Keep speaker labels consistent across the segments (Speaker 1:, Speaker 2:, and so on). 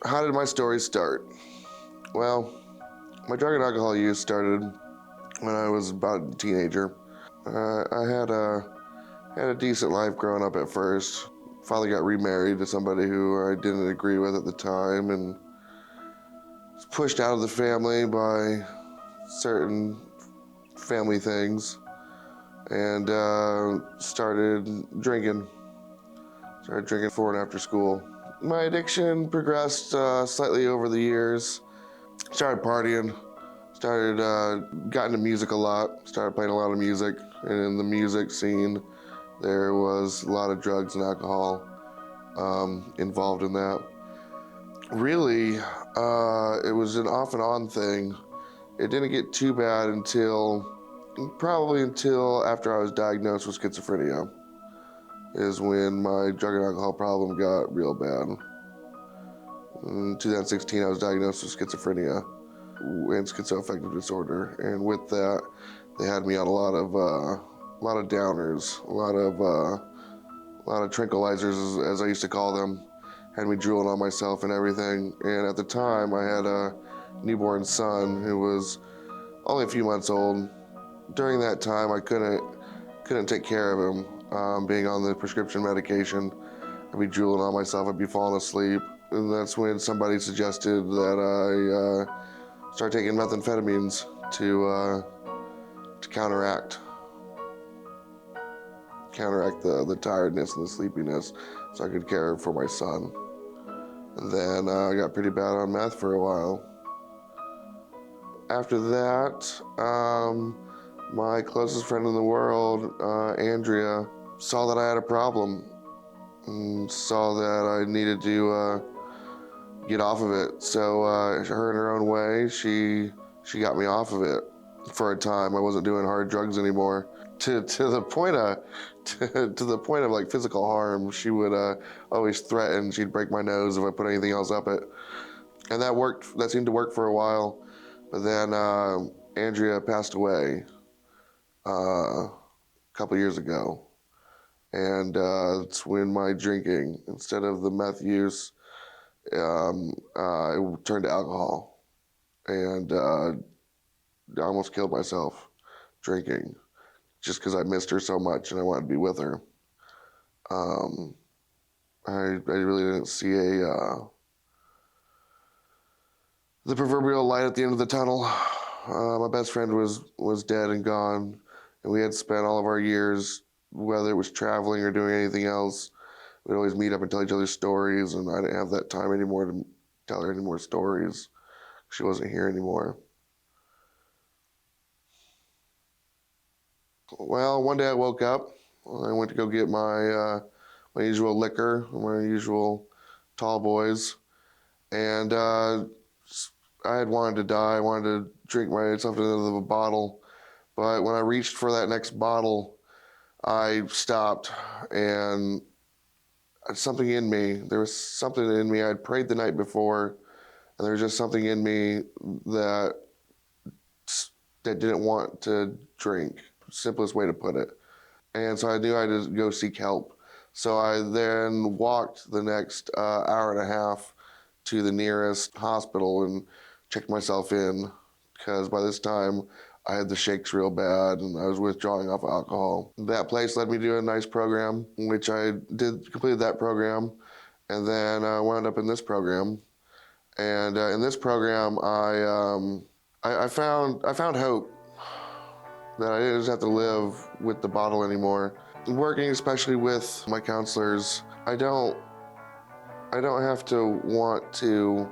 Speaker 1: How did my story start? Well, my drug and alcohol use started when I was about a teenager. I had a decent life growing up at first. Father got remarried to somebody who I didn't agree with at the time, and was pushed out of the family by certain family things, and started drinking. Started drinking before and after school. My addiction progressed slightly over the years. Started partying, got into music a lot, started playing a lot of music, and in the music scene, there was a lot of drugs and alcohol involved in that. Really, it was an off and on thing. It didn't get too bad probably until after I was diagnosed with schizophrenia, is when my drug and alcohol problem got real bad. In 2016, I was diagnosed with schizophrenia and schizoaffective disorder, and with that, they had me on a lot of downers, a lot of tranquilizers, as I used to call them. Had me drooling on myself and everything. And at the time, I had a newborn son who was only a few months old. During that time, I couldn't take care of him, being on the prescription medication. I'd be drooling on myself, I'd be falling asleep. And that's when somebody suggested that I start taking methamphetamines to counteract the tiredness and the sleepiness, so I could care for my son. And then I got pretty bad on meth for a while. After that, my closest friend in the world, Andrea, saw that I had a problem and saw that I needed to get off of it. So her in her own way, she got me off of it for a time. I wasn't doing hard drugs anymore. To the point of like physical harm. She would always threaten she'd break my nose if I put anything else up it. And that worked. That seemed to work for a while. But then Andrea passed away a couple years ago. And it's when my drinking, instead of the meth use, I turned to alcohol, and I almost killed myself drinking, just because I missed her so much and I wanted to be with her. I really didn't see the proverbial light at the end of the tunnel. My best friend was dead and gone, and we had spent all of our years, whether it was traveling or doing anything else, we'd always meet up and tell each other stories, and I didn't have that time anymore to tell her any more stories. She wasn't here anymore. Well, one day I woke up. I went to go get my usual liquor, my usual tall boys, and I had wanted to die. I wanted to drink myself into a bottle, but when I reached for that next bottle, I stopped, and there was something in me. I'd prayed the night before, and there was just something in me that didn't want to drink. Simplest way to put it. And so I knew I had to go seek help. So I then walked the next hour and a half to the nearest hospital and checked myself in, because by this time I had the shakes real bad and I was withdrawing off alcohol. That place led me to a nice program, which I completed that program, and then I wound up in this program. And in this program, I found hope, that I didn't just have to live with the bottle anymore. Working especially with my counselors, I don't have to want to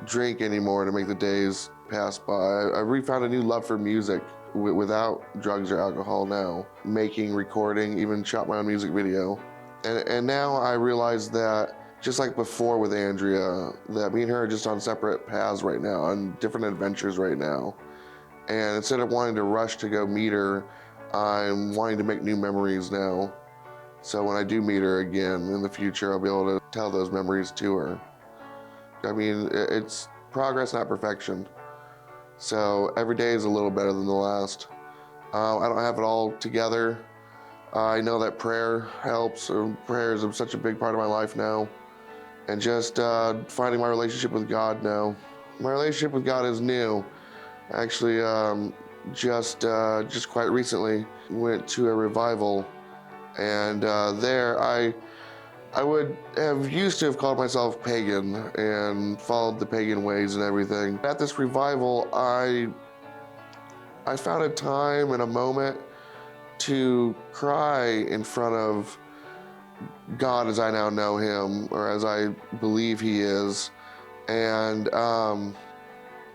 Speaker 1: drink anymore to make the days pass by. I refound a new love for music without drugs or alcohol now. Making, recording, even shot my own music video. And now I realize that, just like before with Andrea, that me and her are just on separate paths right now, on different adventures right now. And instead of wanting to rush to go meet her, I'm wanting to make new memories now. So when I do meet her again in the future, I'll be able to tell those memories to her. I mean, it's progress, not perfection. So every day is a little better than the last. I don't have it all together. I know that prayer helps. Prayer is such a big part of my life now. and just finding my relationship with God now. My relationship with God is new. Actually, just quite recently went to a revival, and there I would have used to have called myself pagan and followed the pagan ways and everything. At this revival, I found a time and a moment to cry in front of God as I now know him, or as I believe he is, and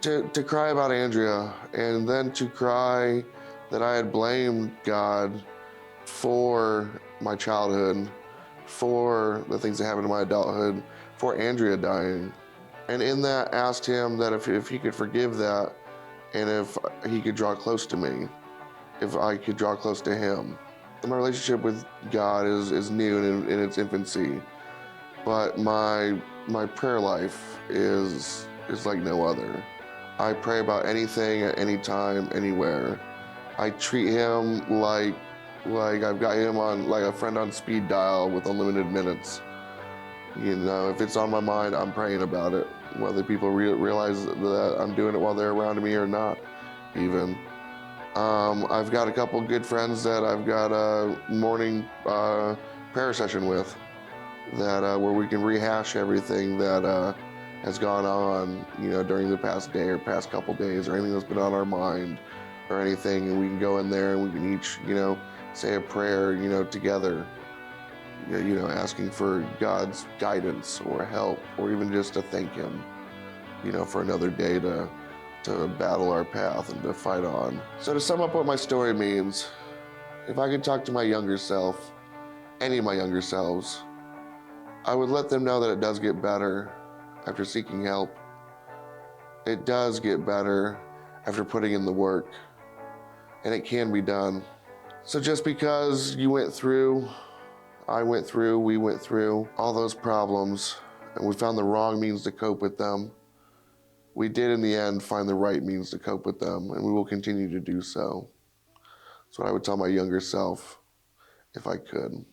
Speaker 1: to cry about Andrea, and then to cry that I had blamed God for my childhood, for the things that happened in my adulthood, for Andrea dying. And in that, asked him that if he could forgive that, and if he could draw close to me, if I could draw close to him. My relationship with God is new and in its infancy, but my prayer life is like no other. I pray about anything at any time, anywhere. I treat him like I've got him on like a friend on speed dial with unlimited minutes. You know, if it's on my mind, I'm praying about it, whether people realize that I'm doing it while they're around me or not, even. I've got a couple good friends that I've got a morning prayer session with, that where we can rehash everything that has gone on, you know, during the past day or past couple days, or anything that's been on our mind, or anything, and we can go in there and we can each, you know, say a prayer, you know, together, you know, asking for God's guidance or help, or even just to thank him, you know, for another day to battle our path and to fight on. So to sum up what my story means, if I could talk to my younger self, any of my younger selves, I would let them know that it does get better after seeking help. It does get better after putting in the work, and it can be done. So just because you went through, I went through, we went through all those problems, and we found the wrong means to cope with them, we did in the end find the right means to cope with them, and we will continue to do so. That's what I would tell my younger self if I could.